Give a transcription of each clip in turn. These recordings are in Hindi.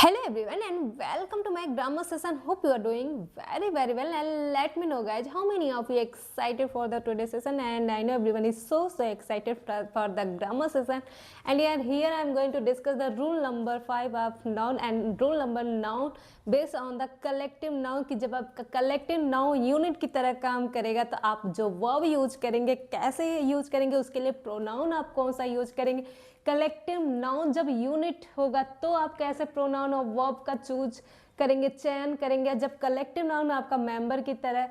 Hello everyone and welcome to my grammar session. Hope you are doing very well and let me know guys how many of you excited for the today's session. And I know everyone is so excited for the grammar session. And here I am going to discuss the rule number 5 of noun and rule number noun based on the collective noun कि जब आपका collective noun unit की तरह काम करेगा तो आप जो verb यूज करेंगे कैसे यूज करेंगे, उसके लिए pronoun आप कौन सा यूज करेंगे, कलेक्टिव नाउन जब यूनिट होगा तो आप कैसे प्रोनाउन और वर्ब का चूज करेंगे, चयन करेंगे। जब कलेक्टिव नाउन आपका मेंबर की तरह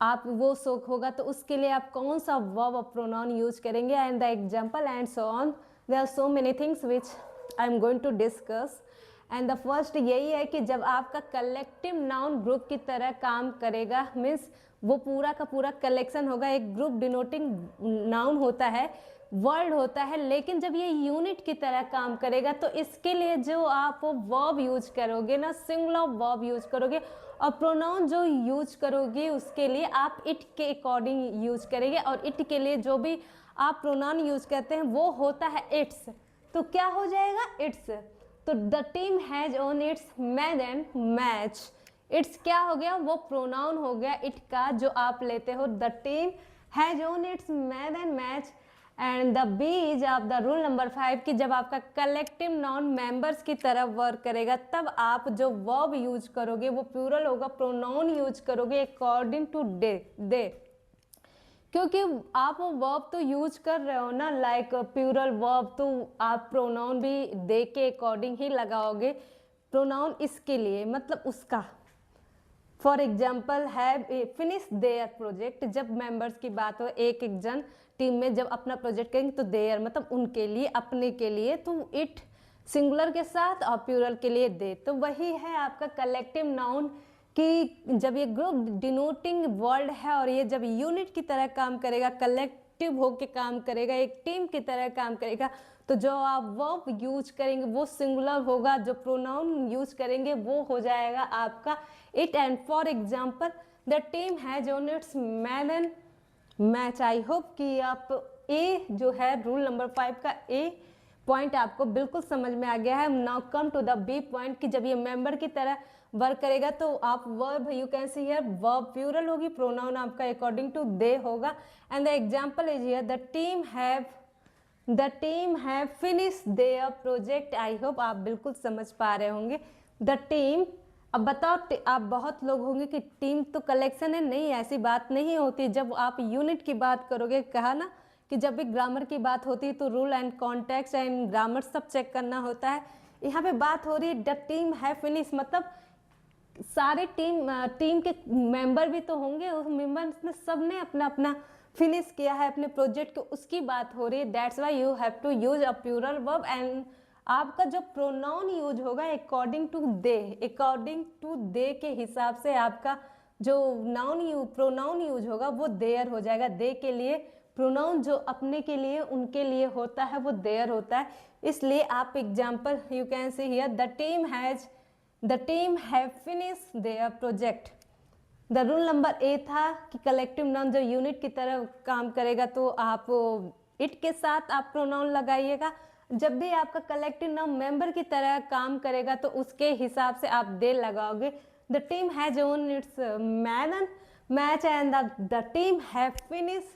आप वो शोक होगा तो उसके लिए आप कौन सा वर्ब और प्रोनाउन यूज करेंगे and the example and so on. There are so many things which I am going to discuss and the first यही है कि जब आपका कलेक्टिव नाउन ग्रुप की तरह काम करेगा मीन्स वो पूरा का पूरा कलेक्शन होगा। एक ग्रुप डिनोटिंग नाउन होता है, वर्ड होता है, लेकिन जब ये यूनिट की तरह काम करेगा तो इसके लिए जो आप वर्ब यूज करोगे ना, सिंगुलर वर्ब यूज करोगे और प्रोनाउन जो यूज करोगे उसके लिए आप इट के अकॉर्डिंग यूज करेंगे और इट के लिए जो भी आप प्रोनाउन यूज करते हैं वो होता है इट्स। तो क्या हो जाएगा इट्स। तो the team has won its match and match. It's क्या हो गया, वो प्रोनाउन हो गया इट का जो आप लेते हो। The team has won its match and match and the B is of the rule number 5 कि जब आपका कलेक्टिव नाउन मेंबर्स की तरह वर्क करेगा तब आप जो वर्ब यूज करोगे वो प्लूरल होगा, प्रोनाउन यूज करोगे अकॉर्डिंग टू दे, क्योंकि आप वो वर्ब तो यूज कर रहे हो ना, लाइक प्लूरल वर्ब, तो आप प्रोनाउन भी दे के अकॉर्डिंग ही लगाओगे। प्रोनाउन इसके लिए मतलब उसका, for example have finish their project, जब मेंबर्स की बात हो, एक जन टीम में जब अपना प्रोजेक्ट करेंगे तो देयर मतलब उनके लिए, अपने के लिए, तो इट सिंगुलर के साथ और प्लूरल के लिए दे। तो वही है आपका कलेक्टिव नाउन कि जब ये ग्रुप डिनोटिंग वर्ड है और ये जब यूनिट की तरह काम करेगा, कलेक्टिव होके काम करेगा, एक टीम की तरह काम करेगा, तो जो आप वर्ब यूज करेंगे वो सिंगुलर होगा, जो प्रोनाउन यूज करेंगे वो हो जाएगा आपका it. And for example the team has won its match and match. I hope कि आप ए जो है रूल नंबर 5 का ए पॉइंट आपको बिल्कुल समझ में आ गया है। Now come to the B point कि जब ये मेंबर की तरह वर्क करेगा तो आप verb you can see here verb plural होगी, प्रोनाउन आपका अकॉर्डिंग टू दे होगा। And the example is here the team have finish their project. I hope आप बिल्कुल समझ पा रहे होंगे। द टीम, अब बताओ आप बहुत लोग होंगे कि टीम तो कलेक्शन है, नहीं ऐसी बात नहीं होती। जब आप यूनिट की बात करोगे, कहा ना कि जब भी ग्रामर की बात होती है तो rule and context and grammar सब चेक करना होता है। यहाँ पे बात हो रही है द टीम है फिनिश, मतलब सारे टीम के मेंबर भी तो होंगे, उस मेंबर्स में सब ने अपना अपना फिनिश किया है अपने प्रोजेक्ट को, उसकी बात हो रही है। That's why you have to use a plural verb and आपका जो प्रोनाउन यूज होगा अकॉर्डिंग टू दे के हिसाब से आपका जो प्रोनाउन यूज होगा वो देयर हो जाएगा। दे के लिए प्रोनाउन जो अपने के लिए उनके लिए होता है वो देयर होता है। इसलिए आप example you can see here the team have finish their project. The rule number A था कि कलेक्टिव नाउन जो यूनिट की तरह काम करेगा तो आप इट के साथ आप प्रोनाउन लगाइएगा। जब भी आपका कलेक्टिव नाउन मेंबर की तरह काम करेगा तो उसके हिसाब से आप दे लगाओगे। The team has won its match and the team have finish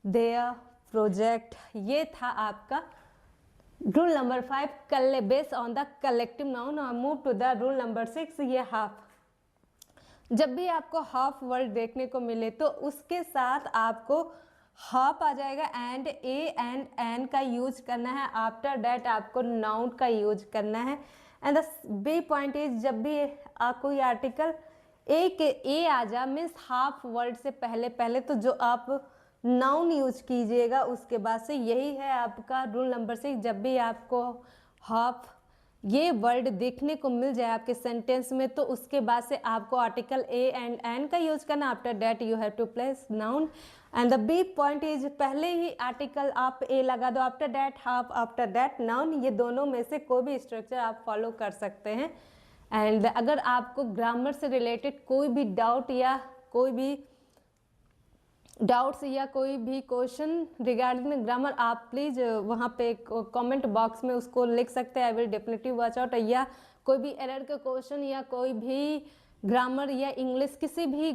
their project. ये था आपका rule number 5 based on the collective noun. Move to the rule number 6, ये हाफ। जब भी आपको हाफ वर्ड देखने को मिले तो उसके साथ आपको हाफ आ जाएगा एंड ए एंड एन का यूज करना है। आफ्टर दैट आपको नाउन का यूज करना है। And the B point is जब भी कोई आर्टिकल ए आ जा मीन्स हाफ वर्ड से पहले तो जो आप नाउन यूज कीजिएगा उसके बाद से। यही है आपका रूल नंबर 6। जब भी आपको हाफ ये वर्ड देखने को मिल जाए आपके सेंटेंस में तो उसके बाद से आपको आर्टिकल ए एंड एन का यूज करना। After that you have to place noun and the B point is पहले ही आर्टिकल आप ए लगा दो, after that half, after that noun. ये दोनों में से कोई भी स्ट्रक्चर आप फॉलो कर सकते हैं। एंड अगर आपको ग्रामर से रिलेटेड कोई भी डाउट या कोई भी डाउट्स या कोई भी क्वेश्चन रिगार्डिंग ग्रामर, आप प्लीज़ वहाँ पे कमेंट बॉक्स में उसको लिख सकते हैं। I will definitely watch out. या कोई भी एरर का क्वेश्चन या कोई भी ग्रामर या इंग्लिश किसी भी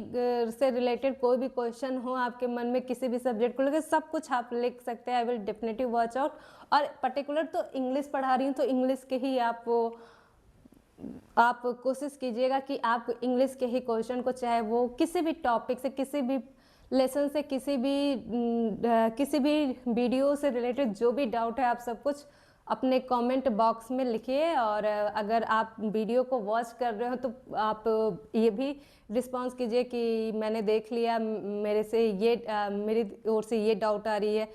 से रिलेटेड कोई भी क्वेश्चन हो आपके मन में किसी भी सब्जेक्ट को लेकर, सब कुछ आप लिख सकते हैं। I will definitely watch out. और पर्टिकुलर तो इंग्लिश पढ़ा रही हूँ तो इंग्लिश के ही आप कोशिश कीजिएगा कि आप इंग्लिश के ही क्वेश्चन को, चाहे वो किसी भी टॉपिक से, किसी भी लेसन से, किसी भी वीडियो से रिलेटेड जो भी डाउट है, आप सब कुछ अपने कमेंट बॉक्स में लिखिए। और अगर आप वीडियो को वॉच कर रहे हो तो आप ये भी रिस्पॉन्स कीजिए कि मैंने देख लिया, मेरे से ये मेरी ओर से ये डाउट आ रही है।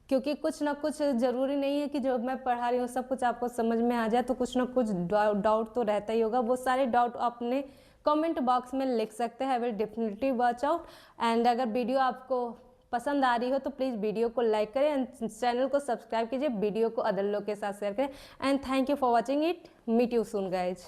क्योंकि कुछ ना कुछ ज़रूरी नहीं है कि जो मैं पढ़ा रही हूँ सब कुछ आपको समझ में आ जाए, तो कुछ ना कुछ डाउट तो रहता ही होगा। वो सारे डाउट अपने कमेंट बॉक्स में लिख सकते हैं। I will definitely watch out. And अगर वीडियो आपको पसंद आ रही हो तो प्लीज़ वीडियो को लाइक करें एंड चैनल को सब्सक्राइब कीजिए, वीडियो को अदर लोग के साथ शेयर करें। And thank you for watching it. Meet you soon guys.